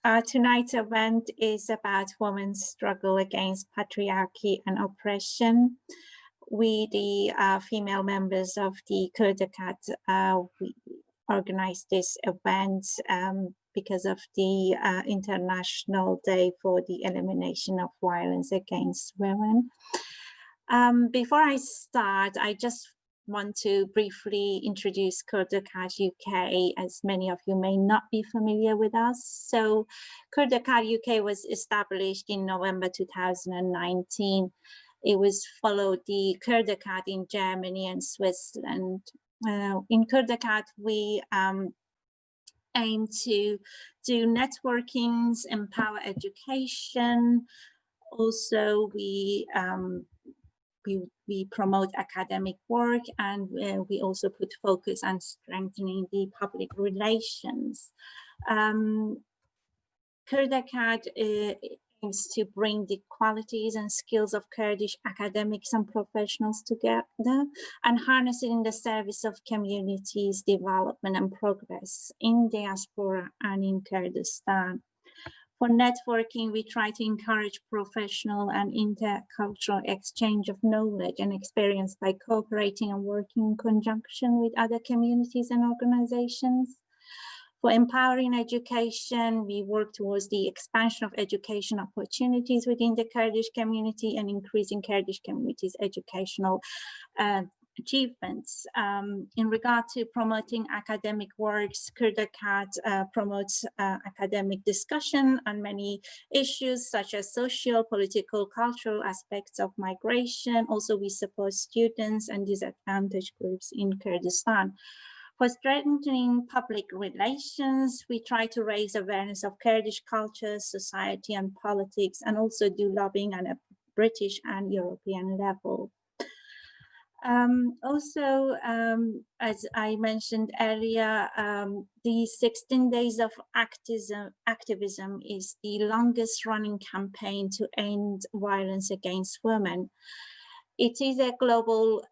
Tonight's event is about women's struggle against patriarchy and oppression. We, the female members of the Kurd-Akad, we organized this event because of the International Day for the Elimination of Violence Against Women. Before I start, I just want to briefly introduce Kurd-Akad UK, as many of you may not be familiar with us. So Kurd-Akad UK was established in November 2019. It was followed the Kurd-Akad in Germany and Switzerland. In Kurd-Akad, we aim to do networkings, empower education. Also, we promote academic work, and we also put focus on strengthening the public relations. Kurd-Akad aims to bring the qualities and skills of Kurdish academics and professionals together and harness it in the service of communities' development and progress in diaspora and in Kurdistan. For networking, we try to encourage professional and intercultural exchange of knowledge and experience by cooperating and working in conjunction with other communities and organizations. For empowering education, we work towards the expansion of education opportunities within the Kurdish community and increasing Kurdish community's educational achievements. In regard to promoting academic works, Kurd-Akad promotes academic discussion on many issues such as social, political, cultural aspects of migration. Also, we support students and disadvantaged groups in Kurdistan. For strengthening public relations, we try to raise awareness of Kurdish culture, society, and politics, and also do lobbying on a British and European level. As I mentioned earlier, the 16 days of activism is the longest running campaign to end violence against women. It is a global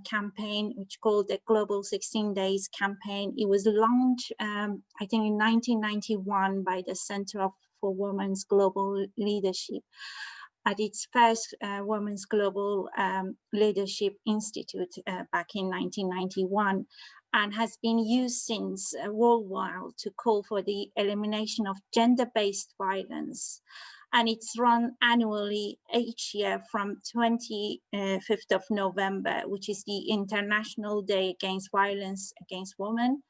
campaign, which is called the Global 16 Days Campaign. It was launched, I think, in 1991 by the Center for Women's Global Leadership at its first Women's Global Leadership Institute back in 1991, and has been used since worldwide to call for the elimination of gender-based violence. And it's run annually each year from 25th of November, which is the International Day Against Violence Against Women,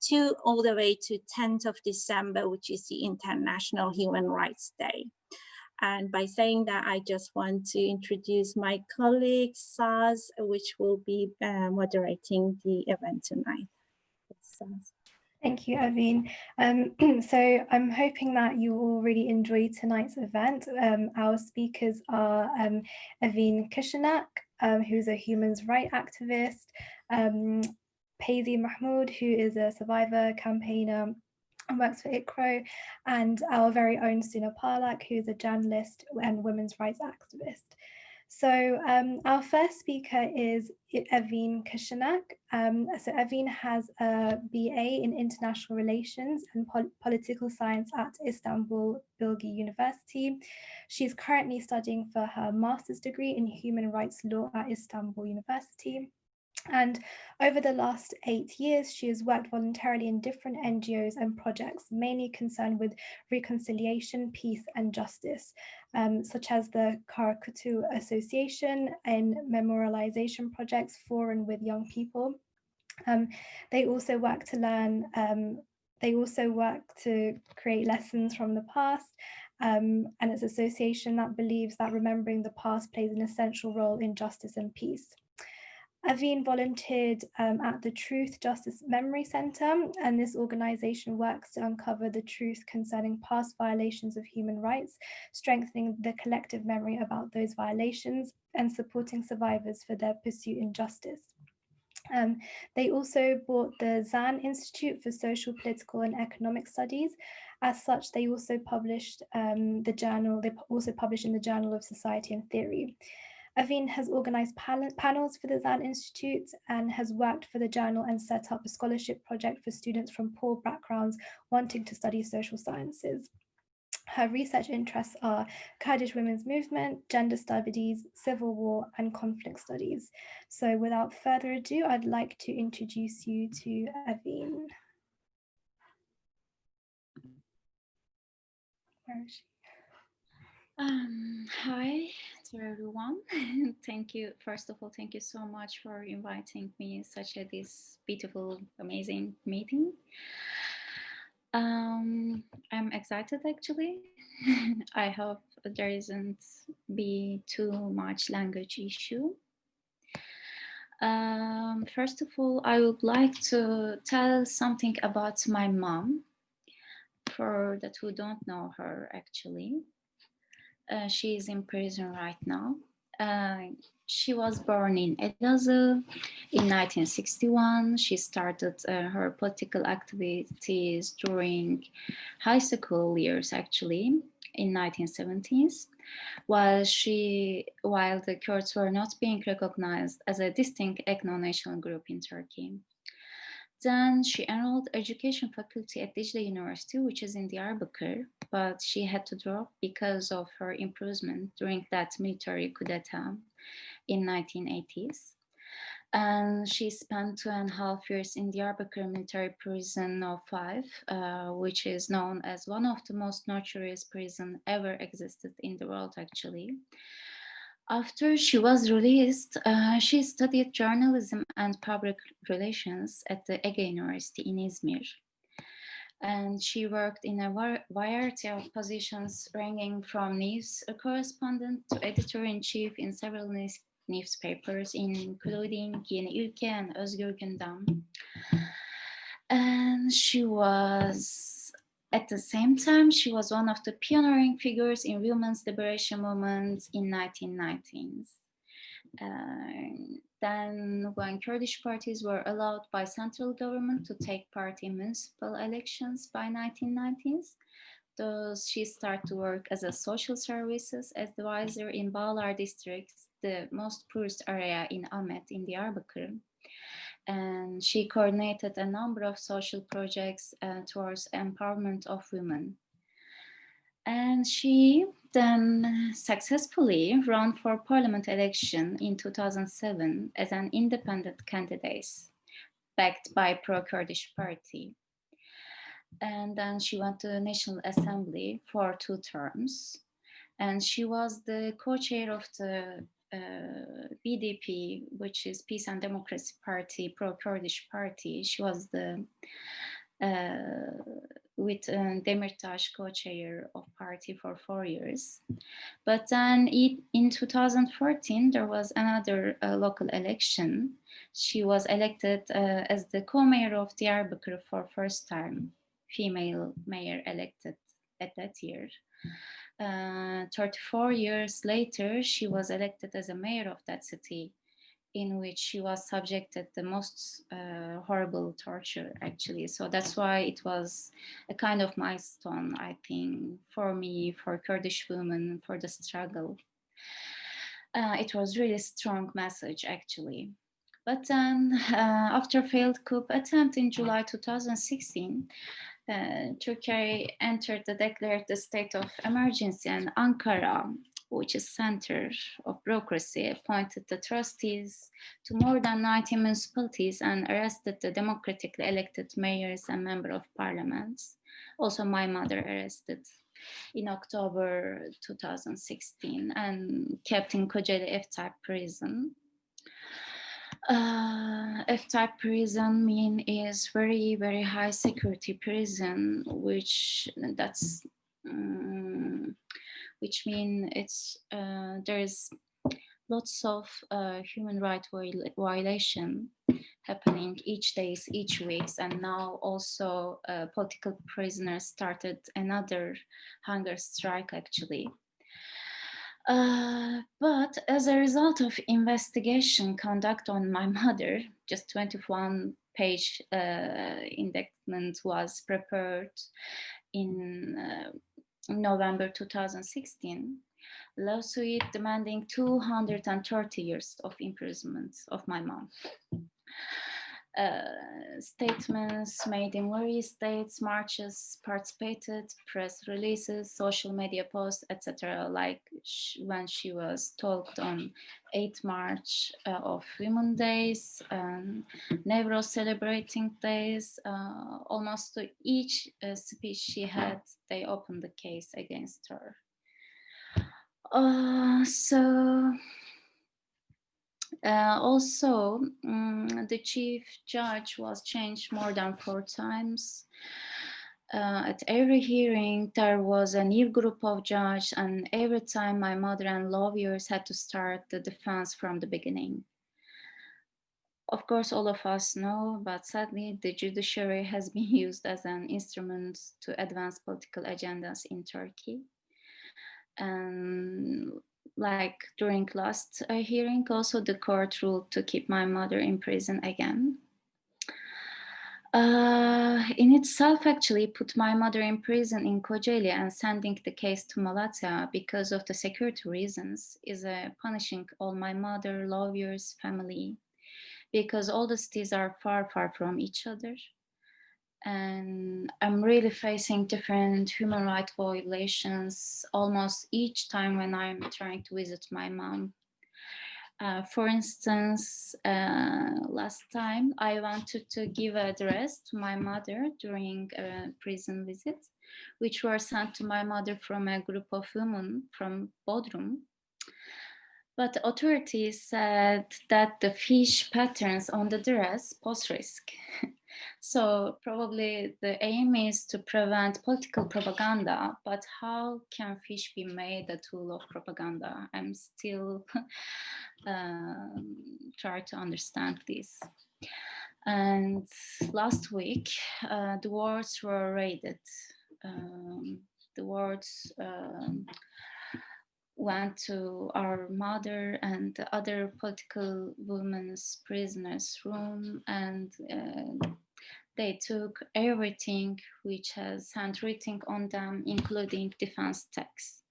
to all the way to 10th of December, which is the International Human Rights Day. And by saying that, I just want to introduce my colleague, Saz, which will be moderating the event tonight. Saz. Thank you, Evin. So I'm hoping that you all really enjoy tonight's event. Our speakers are Evin Kışanak, who's a human rights activist, Payzee Mahmod, who is a survivor campaigner and works for ICRO, and our very own Suna, who is a journalist and women's rights activist. So our first speaker is Evin Kışanak. So Evin has a BA in International Relations and Political Science at Istanbul Bilgi University. She's currently studying for her master's degree in Human Rights Law at Istanbul University. And over the last 8 years, she has worked voluntarily in different NGOs and projects, mainly concerned with reconciliation, peace, and justice, such as the Kurd-Akad Association and memorialization projects for and with young people. They also work to learn, they also work to create lessons from the past, and it's an association that believes that remembering the past plays an essential role in justice and peace. Evin volunteered at the Truth, Justice, Memory Centre, and this organisation works to uncover the truth concerning past violations of human rights, strengthening the collective memory about those violations and supporting survivors for their pursuit in justice. They also bought the Zan Institute for Social, Political and Economic Studies. As such, they also published in the Journal of Society and Theory. Evin has organised panels for the Zan Institute and has worked for the journal and set up a scholarship project for students from poor backgrounds wanting to study social sciences. Her research interests are Kurdish women's movement, gender studies, civil war, and conflict studies. So without further ado, I'd like to introduce you to Evin. Where is she? Hi to everyone. Thank you. First of all, thank you so much for inviting me in such this beautiful, amazing meeting. I'm excited actually. I hope there isn't be too much language issue. First of all, I would like to tell something about my mom, for that who don't know her actually. She is in prison right now. She was born in Elazığ in 1961. She started her political activities during high school years, actually, in 1970s, while the Kurds were not being recognized as a distinct ethno-national group in Turkey. Then she enrolled education faculty at Dicle University, which is in Diyarbakır, but she had to drop because of her imprisonment during that military coup d'etat in 1980s. And she spent 2.5 years in Diyarbakır military prison of 5, which is known as one of the most notorious prison ever existed in the world, actually. After she was released, she studied journalism and public relations at the Ege University in Izmir. And she worked in a variety of positions ranging from news correspondent to editor-in-chief in several newspapers, including Yeni Ülke and Özgür Gündem. And at the same time, she was one of the pioneering figures in women's liberation movements in 1990s. Then when Kurdish parties were allowed by central government to take part in municipal elections by 1990s, she started to work as a social services advisor in Bağlar districts, the most poorest area in Ahmed in Diyarbakır. And she coordinated a number of social projects towards empowerment of women. And she then successfully ran for parliament election in 2007 as an independent candidate, backed by pro-Kurdish party. And then she went to the National Assembly for 2 terms. And she was the co-chair of the BDP, which is Peace and Democracy Party, pro-Kurdish party. She was the with Demirtas co-chair of party for 4 years. But then in 2014, there was another local election. She was elected as the co-mayor of Diyarbakır for first time, female mayor elected at that year. 34 years later, she was elected as a mayor of that city, in which she was subjected the most horrible torture, actually. So that's why it was a kind of milestone, I think, for me, for Kurdish women, for the struggle. It was really strong message, actually. But then, after failed coup attempt in July 2016, Turkey entered declared the state of emergency, and Ankara, which is center of bureaucracy, appointed the trustees to more than 90 municipalities and arrested the democratically elected mayors and members of parliaments. Also, my mother arrested in October 2016 and kept in Kocaeli F-type prison. F-type prison is very, very high security prison, which mean it's there is lots of human rights violation happening each days, each weeks, and now also political prisoners started another hunger strike, actually. But as a result of investigation conducted on my mother, just 21-page indictment was prepared in November 2016, lawsuit demanding 230 years of imprisonment of my mom. statements made in various states, marches participated, press releases, social media posts, etc. Like when she was talked on 8th March of Women's Days, Nevro celebrating days, almost to each speech she had, they opened the case against her. Also, the chief judge was changed more than 4 times. At every hearing, there was a new group of judges, and every time my mother and lawyers had to start the defense from the beginning. Of course, all of us know, but sadly, the judiciary has been used as an instrument to advance political agendas in Turkey. And like during last hearing, also the court ruled to keep my mother in prison again. In itself, actually, put my mother in prison in Kocaeli and sending the case to Malatya because of the security reasons is punishing all my mother, lawyers, family, because all the cities are far, far from each other. And I'm really facing different human rights violations almost each time when I'm trying to visit my mom. For instance, last time I wanted to give an address to my mother during a prison visit, which were sent to my mother from a group of women from Bodrum. But the authorities said that the fish patterns on the dress pose risk. So probably the aim is to prevent political propaganda, but how can fish be made a tool of propaganda? I'm still trying to understand this. And last week, the wards were raided. The wards went to our mother and the other political women's prisoners' room, and they took everything which has handwriting on them, including defense texts.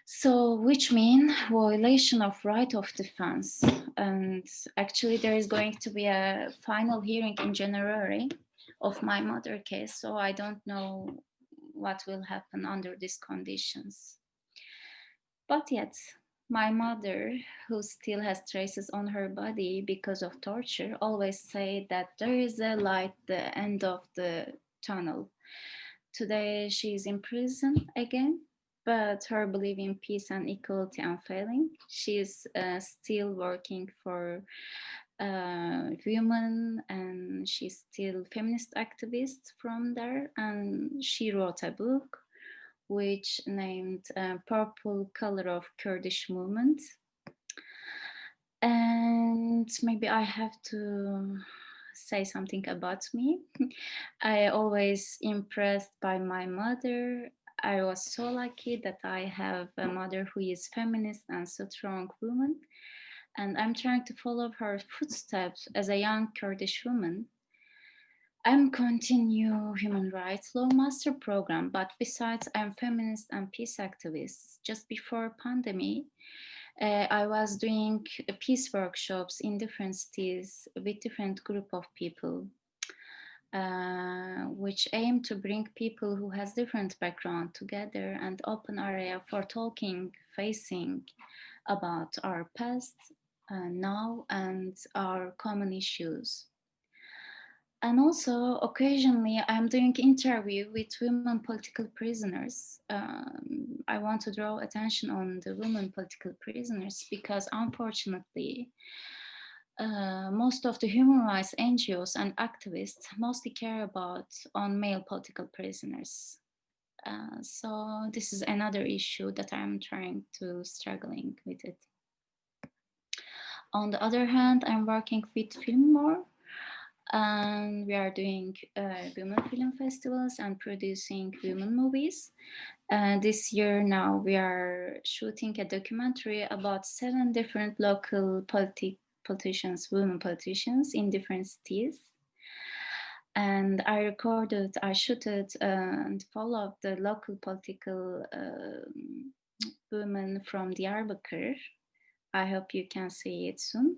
So, which means violation of right of defense. And actually there is going to be a final hearing in January of my mother case. So I don't know what will happen under these conditions. But yet, my mother, who still has traces on her body because of torture, always say that there is a light at the end of the tunnel. Today, she is in prison again, but her belief in peace and equality unfailing. She is still working for women, and she's still feminist activist from there. And she wrote a book which named Purple Color of Kurdish Movement. And maybe I have to say something about me. I always impressed by my mother. I was so lucky that I have a mother who is feminist and so strong woman. And I'm trying to follow her footsteps as a young Kurdish woman. I'm continue human rights law master program, but besides I'm feminist and peace activist. Just before pandemic, I was doing peace workshops in different cities with different group of people, which aim to bring people who has different background together and open area for talking, facing about our past, now, and our common issues. And also, occasionally, I'm doing interview with women political prisoners. I want to draw attention on the women political prisoners because, unfortunately, most of the human rights NGOs and activists mostly care about on male political prisoners. So this is another issue that I'm trying to struggling with it. On the other hand, I'm working with Film More. And we are doing women film festivals and producing women movies. This year now we are shooting a documentary about 7 different local politicians, women politicians in different cities. And I shooted and followed the local political women from Diyarbakir. I hope you can see it soon.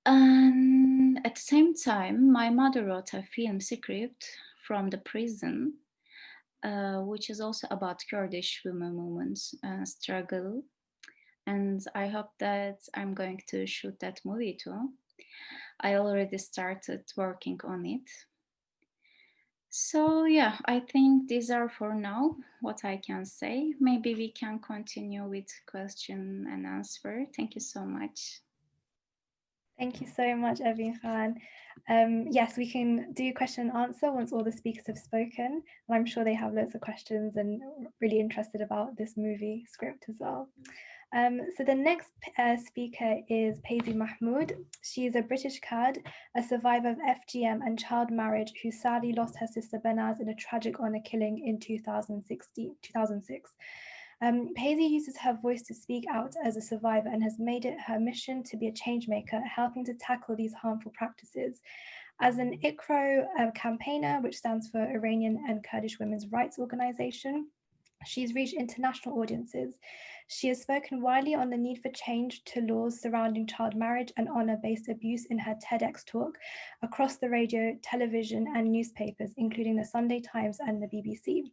And at the same time, my mother wrote a film script from the prison, which is also about Kurdish women movements struggle. And I hope that I'm going to shoot that movie too. I already started working on it. So yeah, I think these are for now what I can say. Maybe we can continue with question and answer. Thank you so much. Thank you so much, Evin Khan. Yes, we can do question and answer once all the speakers have spoken. And I'm sure they have loads of questions and really interested about this movie script as well. So the next speaker is Payzee Mahmod. She is a British Kurd, a survivor of FGM and child marriage who sadly lost her sister Banaz in a tragic honor killing in 2006. Payzee uses her voice to speak out as a survivor and has made it her mission to be a change maker, helping to tackle these harmful practices. As an ICRO campaigner, which stands for Iranian and Kurdish Women's Rights Organization, she's reached international audiences. She has spoken widely on the need for change to laws surrounding child marriage and honor-based abuse in her TEDx talk across the radio, television, and newspapers, including the Sunday Times and the BBC.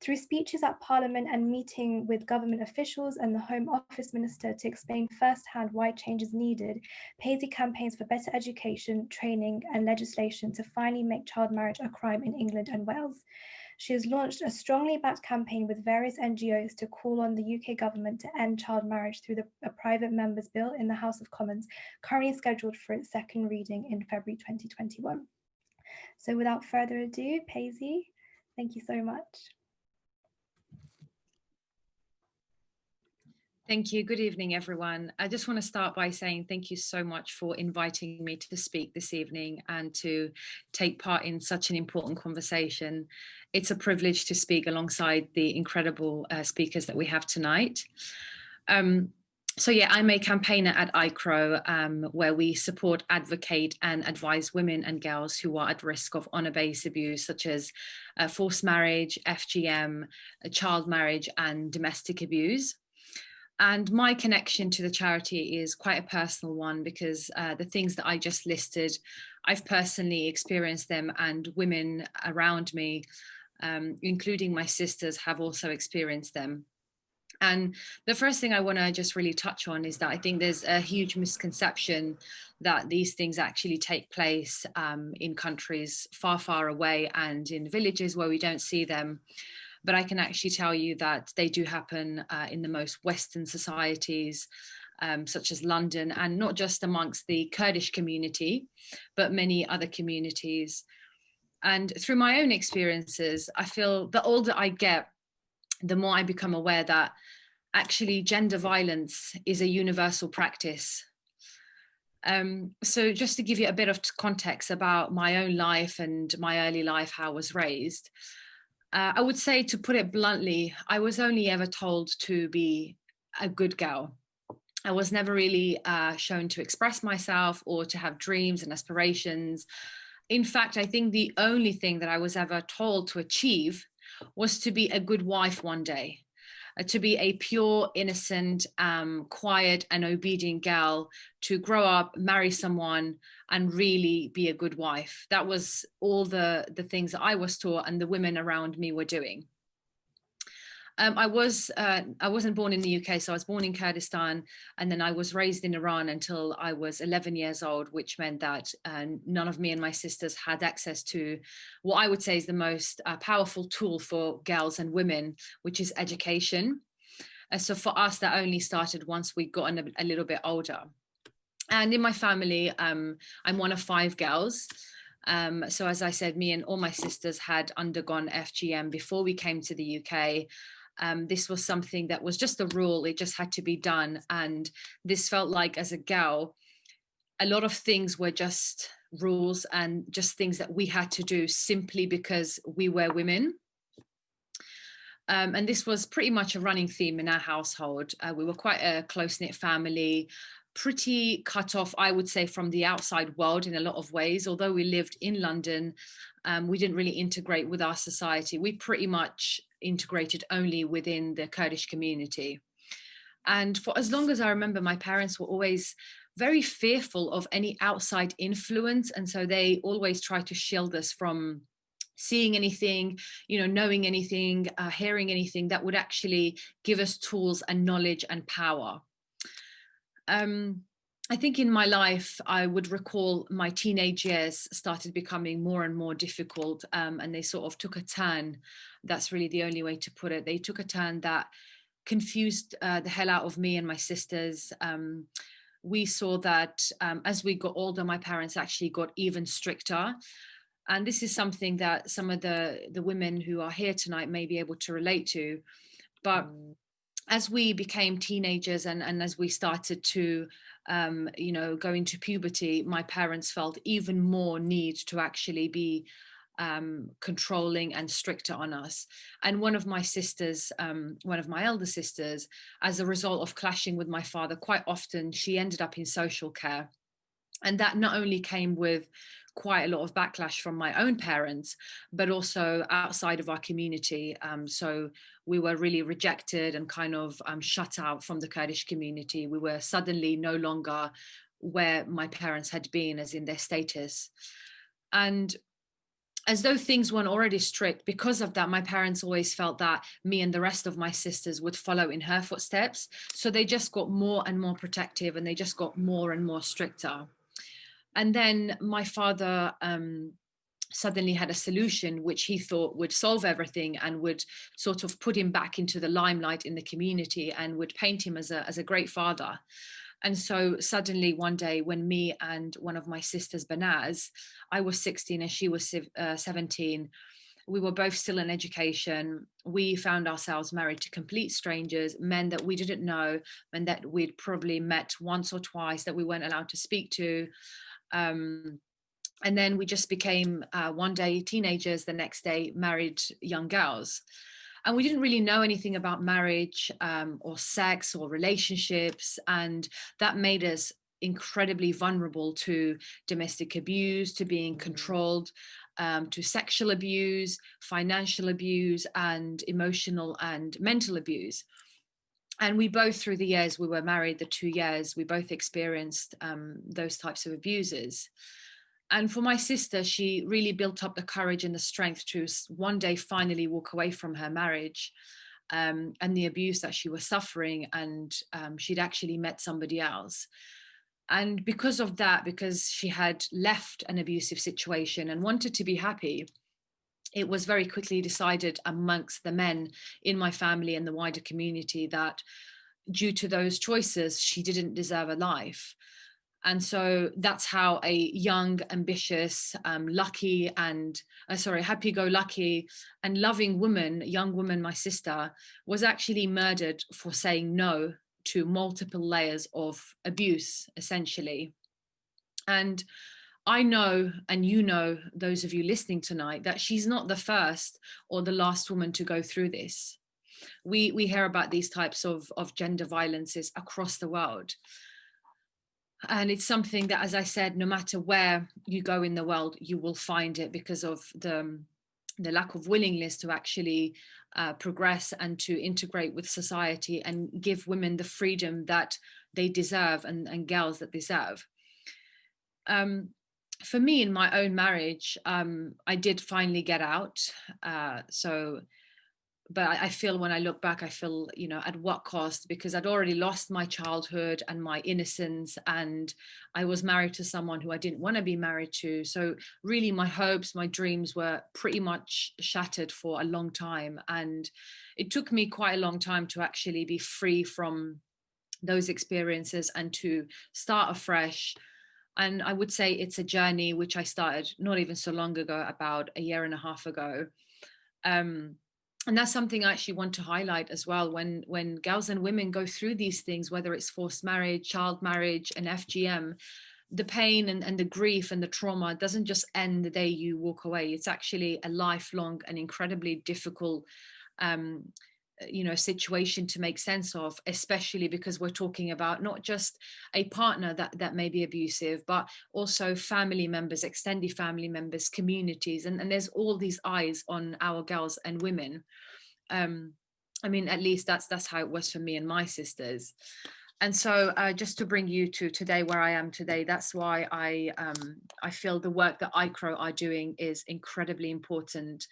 Through speeches at Parliament and meeting with government officials and the Home Office Minister to explain firsthand why change is needed, Payzee campaigns for better education, training, and legislation to finally make child marriage a crime in England and Wales. She has launched a strongly backed campaign with various NGOs to call on the UK government to end child marriage through a private member's bill in the House of Commons, currently scheduled for its second reading in February 2021. So without further ado, Payzee, thank you so much. Thank you. Good evening, everyone. I just want to start by saying thank you so much for inviting me to speak this evening and to take part in such an important conversation. It's a privilege to speak alongside the incredible speakers that we have tonight. So yeah, I'm a campaigner at ICRO, where we support, advocate and advise women and girls who are at risk of honor-based abuse, such as forced marriage, FGM, child marriage and domestic abuse. And my connection to the charity is quite a personal one because the things that I just listed, I've personally experienced them, and women around me, including my sisters, have also experienced them. And the first thing I want to just really touch on is that I think there's a huge misconception that these things actually take place in countries far, far away and in villages where we don't see them. But I can actually tell you that they do happen in the most Western societies, such as London, and not just amongst the Kurdish community, but many other communities. And through my own experiences, I feel the older I get, the more I become aware that actually gender violence is a universal practice. So just to give you a bit of context about my own life and my early life, how I was raised, I would say, to put it bluntly, I was only ever told to be a good girl. I was never really shown to express myself or to have dreams and aspirations. In fact, I think the only thing that I was ever told to achieve was to be a good wife one day, to be a pure, innocent, quiet and obedient girl, to grow up, marry someone and really be a good wife. That was all the things that I was taught and the women around me were doing. I wasn't born in the UK, so I was born in Kurdistan, and then I was raised in Iran until I was 11 years old, which meant that none of me and my sisters had access to what I would say is the most powerful tool for girls and women, which is education. So for us, that only started once we got a little bit older. And in my family, I'm one of 5 girls. So as I said, me and all my sisters had undergone FGM before we came to the UK. This was something that was just a rule. It just had to be done. And this felt like, as a girl, a lot of things were just rules and just things that we had to do simply because we were women. And this was pretty much a running theme in our household. We were quite a close-knit family, pretty cut off, I would say, from the outside world in a lot of ways. Although we lived in London, we didn't really integrate with our society. We pretty much integrated only within the Kurdish community. And for as long as I remember, my parents were always very fearful of any outside influence. And so they always try to shield us from seeing anything, knowing anything, hearing anything that would actually give us tools and knowledge and power. I think in my life, I would recall my teenage years started becoming more and more difficult, and they sort of took a turn. That's really the only way to put it. They took a turn that confused the hell out of me and my sisters. We saw that as we got older, my parents actually got even stricter. And this is something that some of the women who are here tonight may be able to relate to. But as we became teenagers and as we started to, go into puberty, my parents felt even more need to actually be controlling and stricter on us. And one of my sisters, one of my elder sisters, as a result of clashing with my father, quite often she ended up in social care. And that not only came with quite a lot of backlash from my own parents, but also outside of our community. So we were really rejected and kind of shut out from the Kurdish community. We were suddenly no longer where my parents had been, as in their status. And as though things weren't already strict, because of that, my parents always felt that me and the rest of my sisters would follow in her footsteps. So they just got more and more protective, and they just got more and more stricter. And then my father suddenly had a solution which he thought would solve everything and would sort of put him back into the limelight in the community and would paint him as a great father. And so suddenly one day, when me and one of my sisters, Banaz, I was 16 and she was 17, we were both still in education. We found ourselves married to complete strangers, men that we didn't know, men that we'd probably met once or twice that we weren't allowed to speak to. And then we just became one day teenagers, the next day married young girls. And we didn't really know anything about marriage or sex or relationships. And that made us incredibly vulnerable to domestic abuse, to being controlled, to sexual abuse, financial abuse, and emotional and mental abuse. And we both, through the years we were married, the 2 years, we both experienced those types of abuses. And for my sister, she really built up the courage and the strength to one day finally walk away from her marriage and the abuse that she was suffering. And she'd actually met somebody else. And because of that, because she had left an abusive situation and wanted to be happy, it was very quickly decided amongst the men in my family and the wider community that due to those choices, she didn't deserve a life. And so that's how a young, ambitious, happy-go-lucky and loving woman, young woman, my sister, was actually murdered for saying no to multiple layers of abuse, essentially. And I know, and you know, those of you listening tonight, that she's not the first or the last woman to go through this. We hear about these types of gender violences across the world. And it's something that, as I said, no matter where you go in the world, you will find it because of the lack of willingness to actually progress and to integrate with society and give women the freedom that they deserve and girls that deserve. For me, in my own marriage, I did finally get out. But I feel when I look back, I feel, at what cost, because I'd already lost my childhood and my innocence, and I was married to someone who I didn't want to be married to. So really my hopes, my dreams were pretty much shattered for a long time. And it took me quite a long time to actually be free from those experiences and to start afresh. And I would say it's a journey which I started not even so long ago, about a year and a half ago. And that's something I actually want to highlight as well. When girls and women go through these things, whether it's forced marriage, child marriage, and FGM, the pain and the grief and the trauma doesn't just end the day you walk away. It's actually a lifelong and incredibly difficult situation to make sense of, especially because we're talking about not just a partner that may be abusive, but also family members, extended family members, communities, and there's all these eyes on our girls and women. At least that's how it was for me and my sisters. And so just to bring you to today, where I am today, that's why I feel the work that ICRO are doing is incredibly important.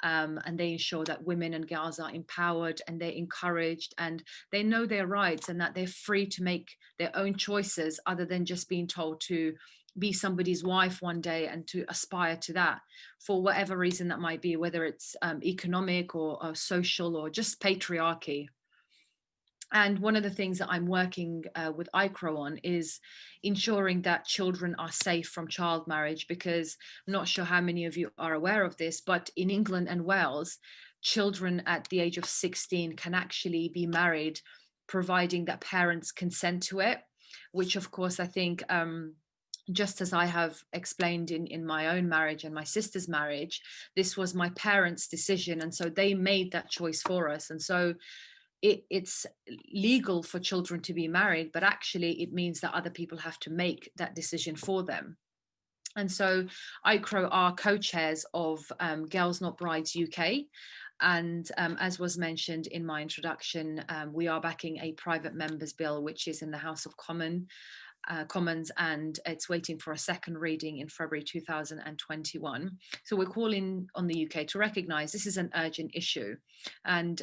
And they ensure that women and girls are empowered and they're encouraged and they know their rights and that they're free to make their own choices other than just being told to be somebody's wife one day and to aspire to that for whatever reason that might be, whether it's economic or social or just patriarchy. And one of the things that I'm working with ICRO on is ensuring that children are safe from child marriage, because I'm not sure how many of you are aware of this, but in England and Wales, children at the age of 16 can actually be married, providing that parents consent to it, which of course I think just as I have explained in my own marriage and my sister's marriage, this was my parents' decision. And so they made that choice for us. And so it's legal for children to be married, but actually it means that other people have to make that decision for them. And so ICRO are co-chairs of Girls Not Brides UK. And as was mentioned in my introduction, we are backing a private members bill, which is in the House of Commons, and it's waiting for a second reading in February 2021. So we're calling on the UK to recognise this is an urgent issue. And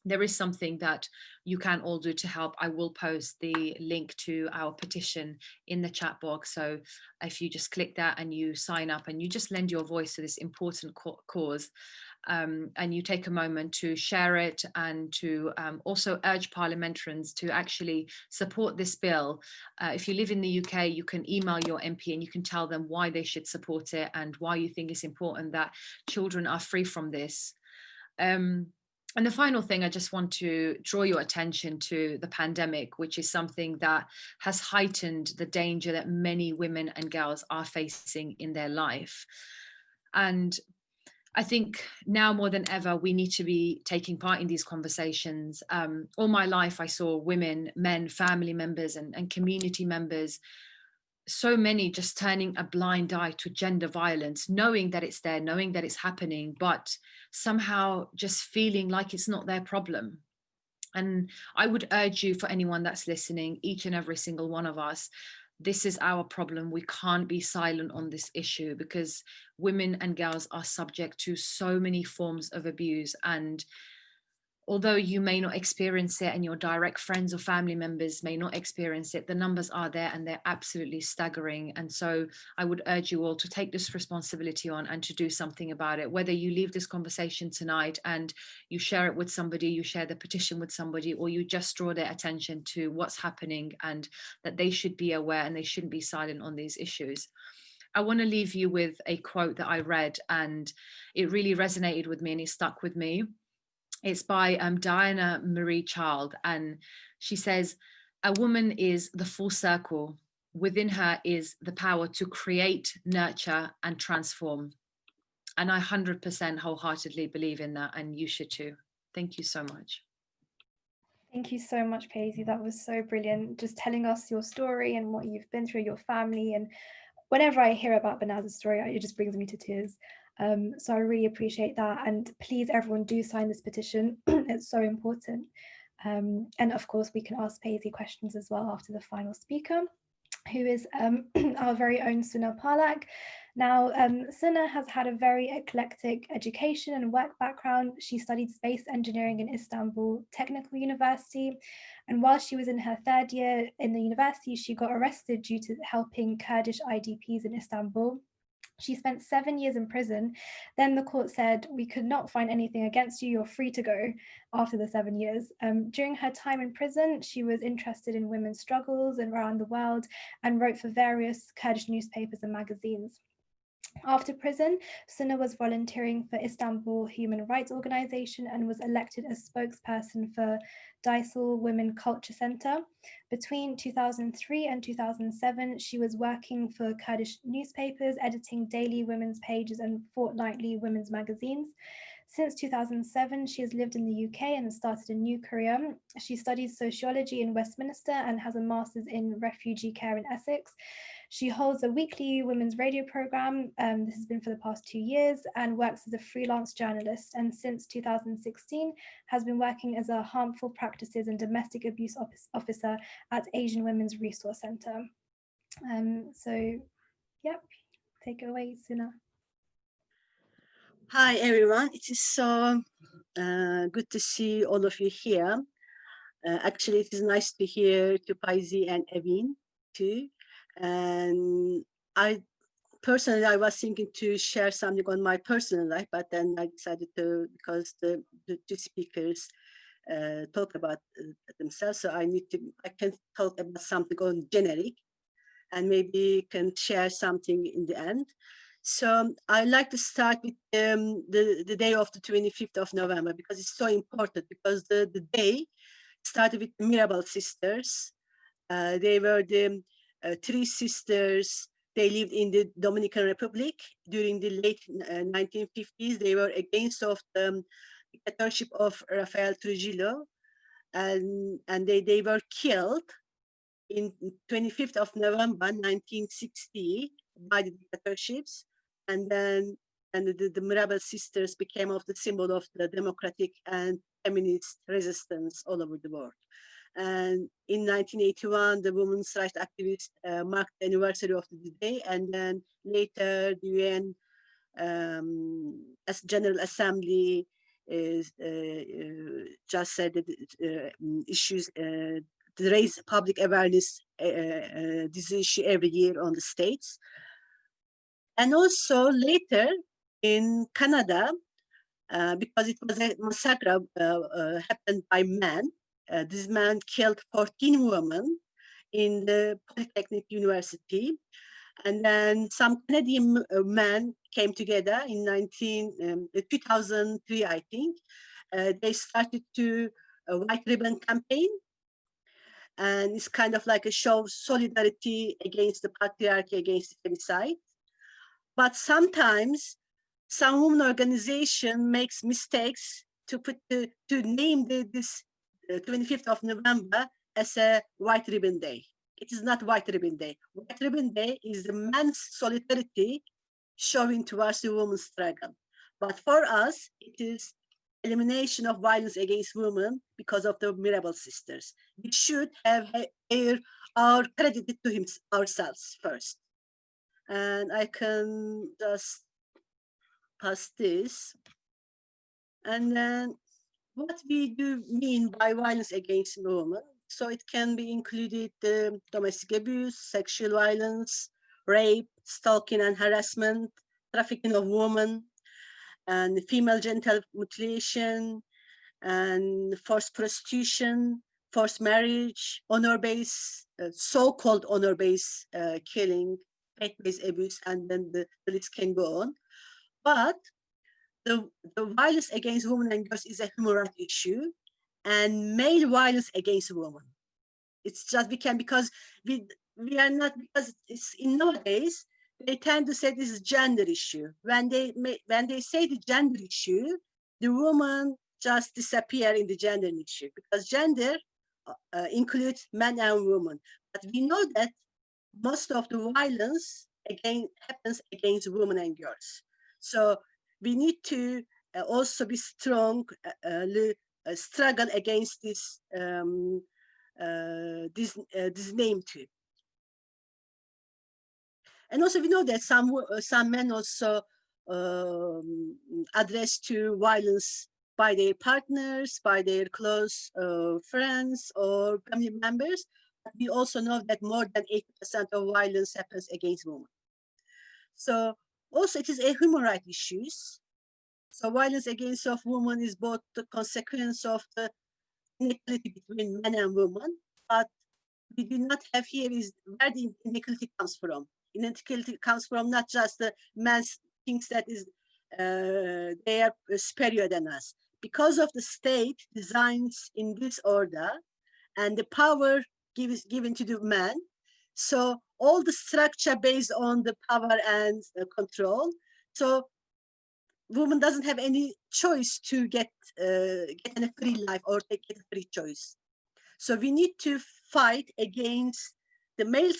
there is something that you can all do to help. I will post the link to our petition in the chat box. So if you just click that and you sign up and you just lend your voice to this important cause, and you take a moment to share it and to also urge parliamentarians to actually support this bill. If you live in the UK, you can email your MP and you can tell them why they should support it and why you think it's important that children are free from this. And the final thing, I just want to draw your attention to the pandemic, which is something that has heightened the danger that many women and girls are facing in their life. And I think now more than ever, we need to be taking part in these conversations. All my life, I saw women, men, family members and community members, so many just turning a blind eye to gender violence, knowing that it's there, knowing that it's happening, but somehow just feeling like it's not their problem. And I would urge you, for anyone that's listening, each and every single one of us, this is our problem. We can't be silent on this issue, because women and girls are subject to so many forms of abuse. And although you may not experience it and your direct friends or family members may not experience it, the numbers are there and they're absolutely staggering. And so I would urge you all to take this responsibility on and to do something about it. Whether you leave this conversation tonight and you share it with somebody, you share the petition with somebody, or you just draw their attention to what's happening and that they should be aware and they shouldn't be silent on these issues. I want to leave you with a quote that I read and it really resonated with me and it stuck with me. It's by Diana Marie Child, and she says, "A woman is the full circle. Within her is the power to create, nurture, and transform." And I 100% wholeheartedly believe in that, and you should too. Thank you so much. Thank you so much, Payzee. That was so brilliant. Just telling us your story and what you've been through, your family. And whenever I hear about Banaz's story, it just brings me to tears. So I really appreciate that. And please, everyone, do sign this petition. It's so important. And of course, we can ask Payzee questions as well after the final speaker, who is our very own Suna Parlak. Now, Suna has had a very eclectic education and work background. She studied space engineering in Istanbul Technical University. And while she was in her third year in the university, she got arrested due to helping Kurdish IDPs in Istanbul. She spent 7 years in prison. Then the court said, "We could not find anything against you. You're free to go," after the 7 years. During her time in prison, she was interested in women's struggles around the world and wrote for various Kurdish newspapers and magazines. After prison, Suna was volunteering for Istanbul Human Rights Organization and was elected as spokesperson for Daisal Women Culture Center. Between 2003 and 2007, she was working for Kurdish newspapers, editing daily women's pages and fortnightly women's magazines. Since 2007, she has lived in the UK and started a new career. She studies sociology in Westminster and has a master's in refugee care in Essex. She holds a weekly women's radio program. This has been for the past 2 years, and works as a freelance journalist. And since 2016, has been working as a harmful practices and domestic abuse officer at Asian Women's Resource Center. So, yep, take it away, Suna. Hi, everyone. It is so good to see all of you here. Actually, it is nice to hear to Payzee and Evin too. And I was thinking to share something on my personal life, but then I decided to, because the two speakers talk about themselves, so I can talk about something on generic, and maybe can share something in the end. So I like to start with the day of the 25th of November, because it's so important, because the day started with the Mirabal sisters. They were the 3 sisters. They lived in the Dominican Republic during the late 1950s. They were against of the dictatorship of Rafael Trujillo, and they were killed in 25th of November 1960 by the dictatorships, and then the Mirabal sisters became of the symbol of the democratic and feminist resistance all over the world. And in 1981, the women's rights activists marked the anniversary of the day, and then later the UN as General Assembly just said that issues to raise public awareness this issue every year on the states. And also later in Canada, because it was a massacre happened by men. This man killed 14 women in the Polytechnic University. And then some Canadian men came together in 2003, I think. They started to a white ribbon campaign. And it's kind of like a show of solidarity against the patriarchy, against the femicide. But sometimes some women organization makes mistakes to name this 25th of November as a White Ribbon Day. It is not White Ribbon Day. White Ribbon Day is the men's solidarity showing towards the women's struggle. But for us, it is elimination of violence against women because of the Mirabal sisters. We should have our credit to ourselves first. And I can just pass this. And then what we do mean by violence against women. So it can be included domestic abuse, sexual violence, rape, stalking and harassment, trafficking of women, and female genital mutilation, and forced prostitution, forced marriage, honor-based, so-called honor-based killing, faith-based abuse, and then the list can go on. But the violence against women and girls is a human rights issue, and male violence against women. It's just because we are not, because it's in nowadays, they tend to say this is gender issue. When they say the gender issue, the woman just disappear in the gender issue, because gender includes men and women. But we know that most of the violence happens against women and girls. So we need to also be strong, struggle against this this name too. And also we know that some men also address to violence by their partners, by their close friends or family members. But we also know that more than 80% of violence happens against women. So also it is a human rights issues. So violence against of women is both the consequence of the inequality between men and women, but we do not have here is where the inequality comes from. Inequality comes from not just the man thinks that is they are superior than us. Because of the state designs in this order and the power given to the man, so all the structure based on the power and control. So woman doesn't have any choice to get a free life or get a free choice. So we need to fight against the male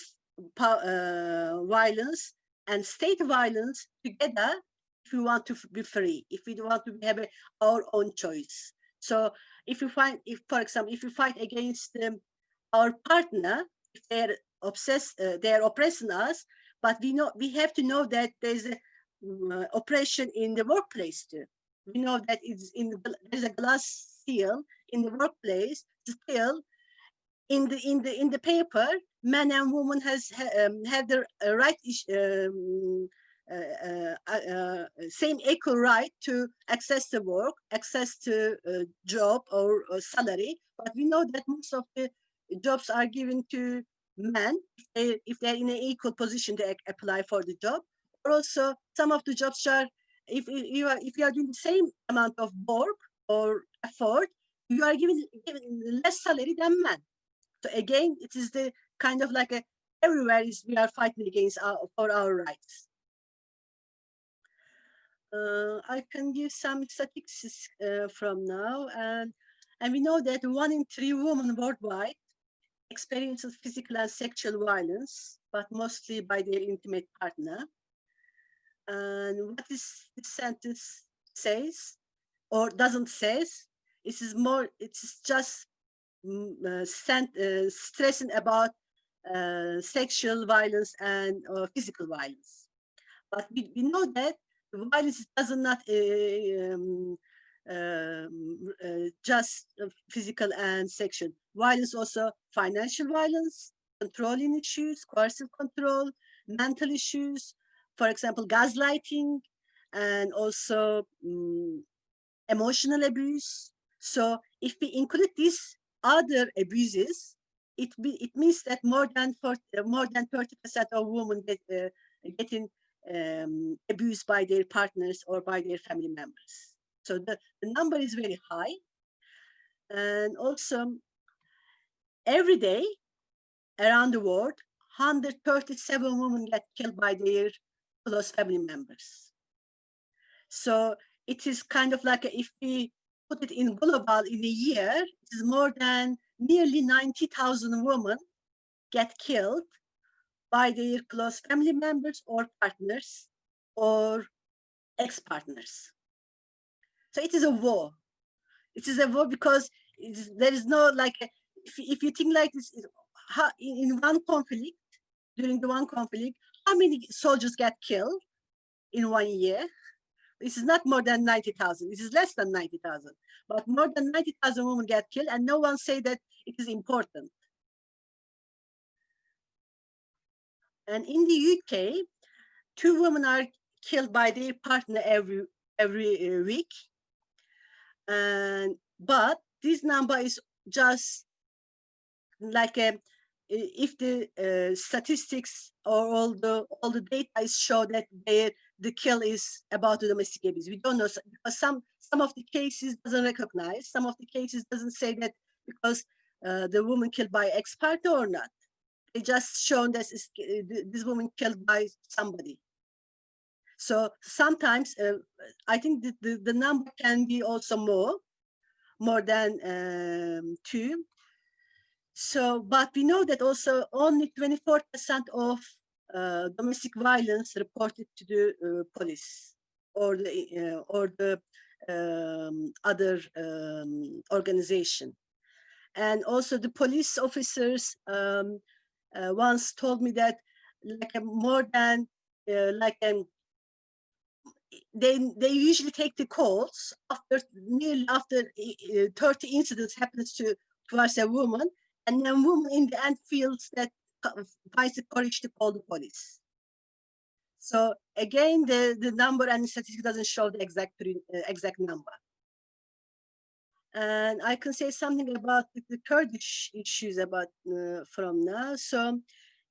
violence and state violence together if we want to be free, if we want to have our own choice. So if you find, for example, if you fight against our partner, if they're they're oppressing us, but we have to know that there's a oppression in the workplace too. We know that there's a glass seal in the workplace. Still, in the paper, men and women have their right, same equal right to access to work, access to job or salary. But we know that most of the jobs are given to men if they're in an equal position to apply for the job. Or also, some of the jobs are, if you are doing the same amount of work or effort, you are given less salary than men. So again, it is the kind of like everywhere we are fighting against for our rights. I can give some statistics from now, and we know that 1 in 3 women worldwide experiences physical and sexual violence, but mostly by their intimate partner. And what this sentence says or doesn't say, it's just stressing about sexual violence and physical violence. But we know that violence does not just physical and sexual. Violence also financial violence, controlling issues, coercive control, mental issues, for example, gaslighting, and also emotional abuse. So if we include these other abuses, it means that more than 30% of women getting abused by their partners or by their family members. So the number is very high. And also, every day around the world, 137 women get killed by their close family members. So it is kind of like, if we put it in global in a year, it is more than nearly 90,000 women get killed by their close family members or partners or ex-partners. So it is a war. It is a war because there is no, like, if you think like this, in one conflict, during the one conflict, how many soldiers get killed in 1 year? This is not more than 90,000. This is less than 90,000. But more than 90,000 women get killed, and no one say that it is important. And in the UK, 2 women are killed by their partner every week. But this number is just like if the statistics or all the data show that the kill is about the domestic abuse. We don't know, because some of the cases doesn't recognize, some of the cases doesn't say that because the woman killed by ex-partner or not. They just shown that this woman killed by somebody. So sometimes I think the number can be also more than 2. So, but we know that also only 24% of domestic violence reported to the police or the other organization. And also the police officers once told me that more than they usually take the calls after 30 incidents happens towards a woman, and then woman in the end feels that finds the courage to call the police. So again, the number and the statistic doesn't show the exact number. And I can say something about the Kurdish issues from now. So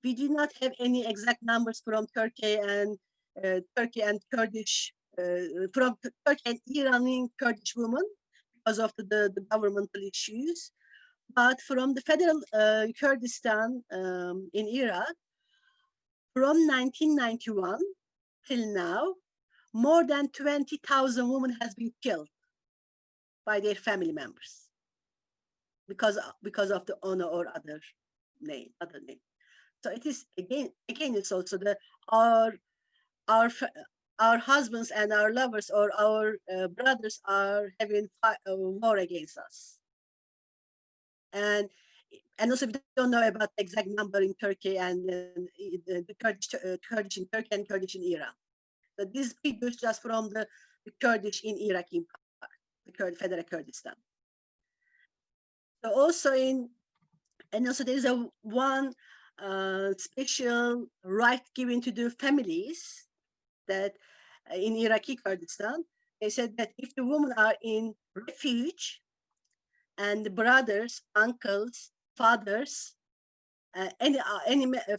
we do not have any exact numbers from Turkey and Kurdish, from Turkey and Iranian Kurdish women because of the governmental issues. But from the federal Kurdistan in Iraq, from 1991 till now, more than 20,000 women has been killed by their family members because of the honor or other name. So it is again it's also our our our husbands and our lovers or our brothers are having war against us. And also we don't know about the exact number in Turkey and the Kurdish in Turkey and Kurdish in Iran. So these figures just from the Kurdish in Iraqi part, the Federal Kurdistan. So also there is one special right given to the families that in Iraqi Kurdistan, they said that if the women are in refuge and the brothers, uncles, fathers, any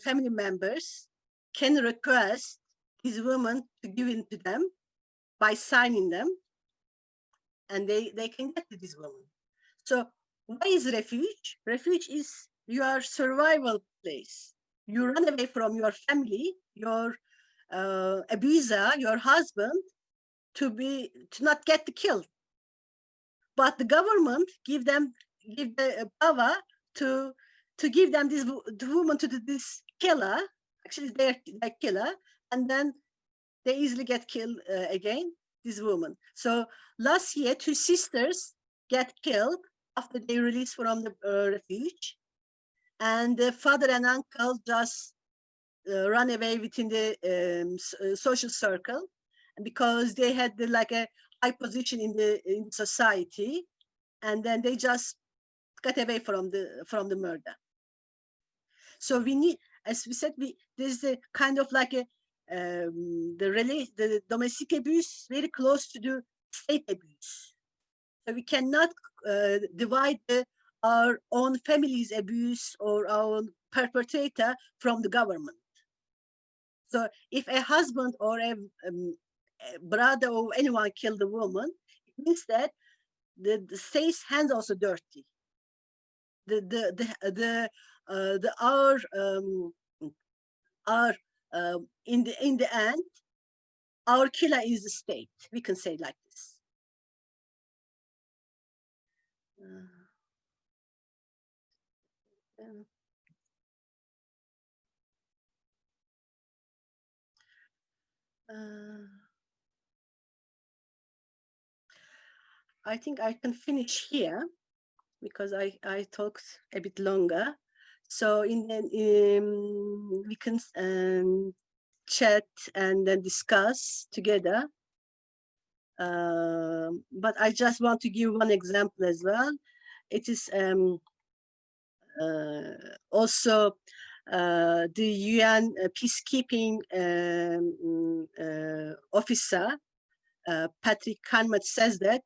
family members can request these women to give in to them by signing them, and they can get to these women. So why is refuge? Refuge is your survival place. You run away from your family, your abuser, your husband, to not get killed. But the government give the power to give them the woman to this killer. Actually, they're killer, and then they easily get killed again. This woman. So last year, 2 sisters get killed after they released from the refuge, and the father and uncle just run away within the social circle, because they had a high position in society, and then they just got away from the murder. So we need, as we said, there's a kind of the domestic abuse very close to the state abuse. So we cannot divide our own family's abuse or our own perpetrator from the government. So if a husband or a brother or anyone killed a woman, it means that the state's hands also dirty. In the end, our killer is the state. We can say like this. I think I can finish here because I talked a bit longer. So we can chat and then discuss together. But I just want to give one example as well. It is also the UN peacekeeping officer, Patriarchy says that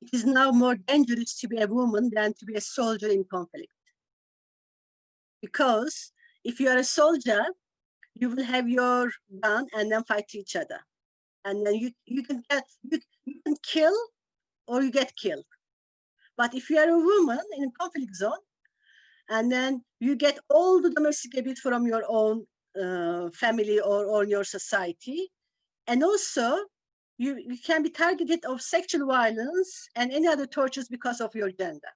it is now more dangerous to be a woman than to be a soldier in conflict. Because if you are a soldier, you will have your gun and then fight each other. And then you can kill or you get killed. But if you are a woman in a conflict zone, and then you get all the domestic abuse from your own family or your society, and also you can be targeted of sexual violence and any other tortures because of your gender.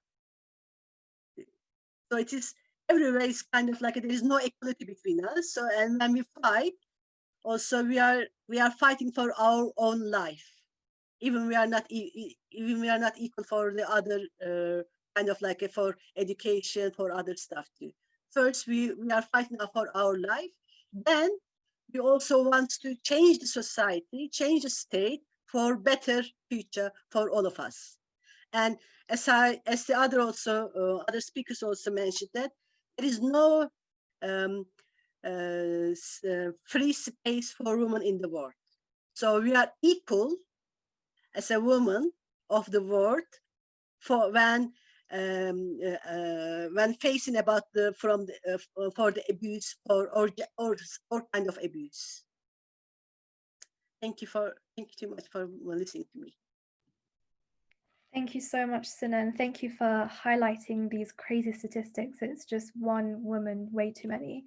So it is everywhere. It's kind of like there is no equality between us. So, and when we fight, also we are fighting for our own life, even we are not equal for the other kind of for education, for other stuff too. First, we are fighting for our life. Then we also want to change the society, change the state for better future for all of us. And as the other speakers also mentioned, that there is no free space for women in the world. So we are equal as a woman of the world for when facing about for the abuse or kind of abuse. Thank you too much for listening to me. Thank you so much, Suna, and thank you for highlighting these crazy statistics. It's just one woman way too many.